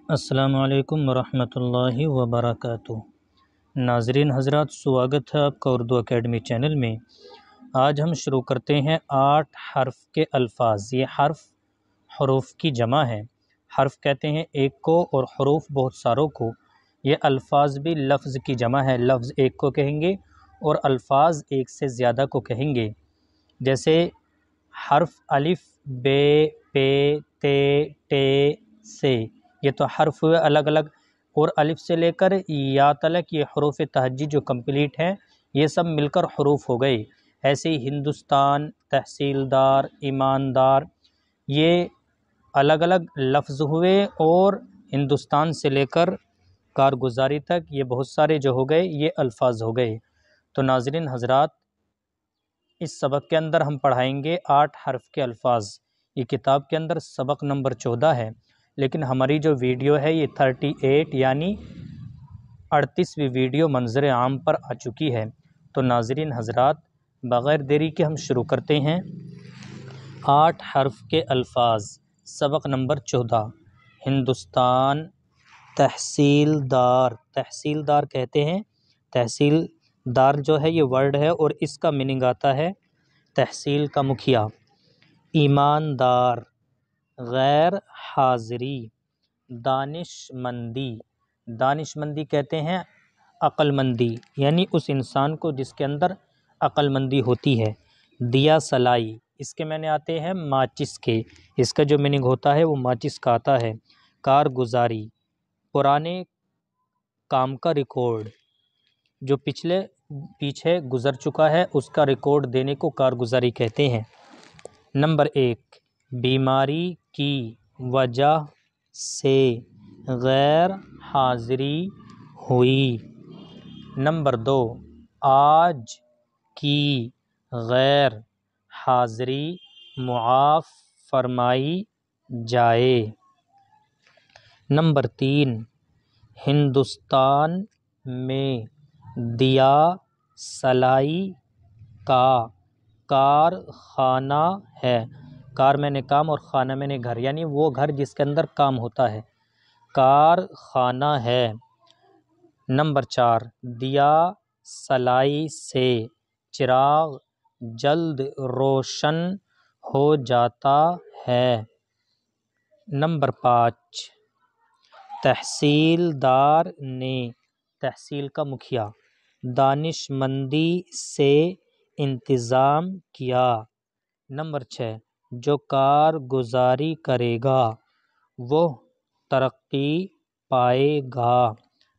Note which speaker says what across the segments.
Speaker 1: السلام علیکم ورحمۃ اللہ وبرکاتہ۔ ناظرین حضرات، سواگت ہے آپ کا اردو اکیڈمی چینل میں۔ آج ہم شروع کرتے ہیں 8 حرف کے الفاظ۔ یہ حروف کی جمع ہے۔ حرف کہتے ہیں ایک کو اور حروف بہت ساروں کو۔ یہ الفاظ بھی لفظ کی جمع ہے۔ لفظ ایک کو کہیں گے اور الفاظ ایک سے زیادہ کو کہیں گے۔ جیسے حرف الف، بے، پے، تے، ٹے، سے، یہ تو حرف ہوئے الگ الگ، اور الف سے لے کر یا تلک یہ حروف تہجی جو کمپلیٹ ہیں، یہ سب مل کر حروف ہو گئے۔ ایسے ہی ہندوستان، تحصیلدار، ایماندار، یہ الگ الگ لفظ ہوئے، اور ہندوستان سے لے کر کارگزاری تک یہ بہت سارے جو ہو گئے یہ الفاظ ہو گئے۔ تو ناظرین حضرات، اس سبق کے اندر ہم پڑھائیں گے 8 حرف کے الفاظ۔ یہ کتاب کے اندر سبق نمبر 14 ہے، لیکن ہماری جو ویڈیو ہے یہ 38 یعنی 38ویں ویڈیو منظر عام پر آ چکی ہے۔ تو ناظرین حضرات، بغیر دیری کے ہم شروع کرتے ہیں 8 حرف کے الفاظ۔ سبق نمبر 14، ہندوستان، تحصیلدار۔ تحصیلدار کہتے ہیں، تحصیلدار جو ہے یہ ورڈ ہے اور اس کا میننگ آتا ہے تحصیل کا مکھیا۔ ایماندار، غیر حاضری۔ دانش مندی، دانش مندی کہتے ہیں عقل مندی، یعنی اس انسان کو جس کے اندر عقل مندی ہوتی ہے۔ دیا سلائی، اس کے معنی آتے ہیں ماچس کے، اس کا جو میننگ ہوتا ہے وہ ماچس کا آتا ہے۔ کارگزاری، پرانے کام کا ریکارڈ، جو پیچھے گزر چکا ہے اس کا ریکارڈ دینے کو کارگزاری کہتے ہیں۔ نمبر 1، بیماری کی وجہ سے غیر حاضری ہوئی۔ نمبر 2، آج کی غیر حاضری معاف فرمائی جائے۔ نمبر 3، ہندوستان میں دیا سلائی کا کارخانہ ہے۔ کار میں نے کام اور خانہ میں نے گھر، یعنی وہ گھر جس کے اندر کام ہوتا ہے، کارخانہ ہے۔ نمبر 4، دیا سلائی سے چراغ جلد روشن ہو جاتا ہے۔ نمبر 5، تحصیلدار نے، تحصیل کا مکھیا، دانش مندی سے انتظام کیا۔ نمبر 6، جو کارگزاری کرے گا وہ ترقی پائے گا۔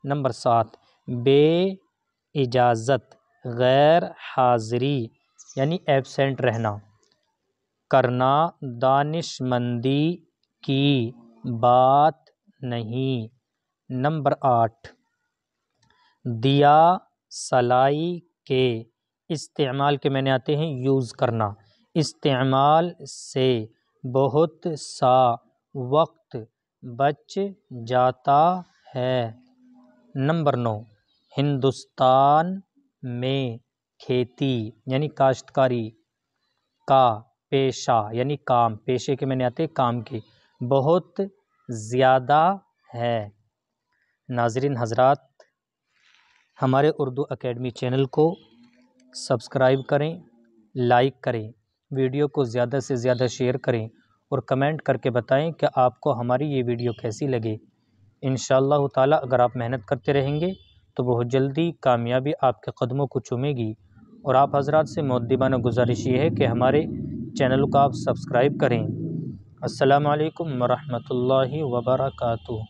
Speaker 1: نمبر 7، بے اجازت غیر حاضری یعنی ایبسینٹ رہنا، کرنا دانش مندی کی بات نہیں۔ نمبر 8، دیا سلائی کے استعمال کے معنی آتے ہیں یوز کرنا، استعمال سے بہت سا وقت بچ جاتا ہے۔ نمبر 9، ہندوستان میں کھیتی یعنی کاشتکاری کا پیشہ یعنی کام، پیشے کے معنی آتے ہیں کام کے، بہت زیادہ ہے۔ ناظرین حضرات، ہمارے اردو اکیڈمی چینل کو سبسکرائب کریں، لائک کریں، ویڈیو کو زیادہ سے زیادہ شیئر کریں اور کمنٹ کر کے بتائیں کہ آپ کو ہماری یہ ویڈیو کیسی لگے۔ انشاءاللہ تعالی اگر آپ محنت کرتے رہیں گے تو بہت جلدی کامیابی آپ کے قدموں کو چومے گی۔ اور آپ حضرات سے مؤدبانہ گزارش یہ ہے کہ ہمارے چینل کو آپ سبسکرائب کریں۔ السلام علیکم ورحمۃ اللہ وبرکاتہ۔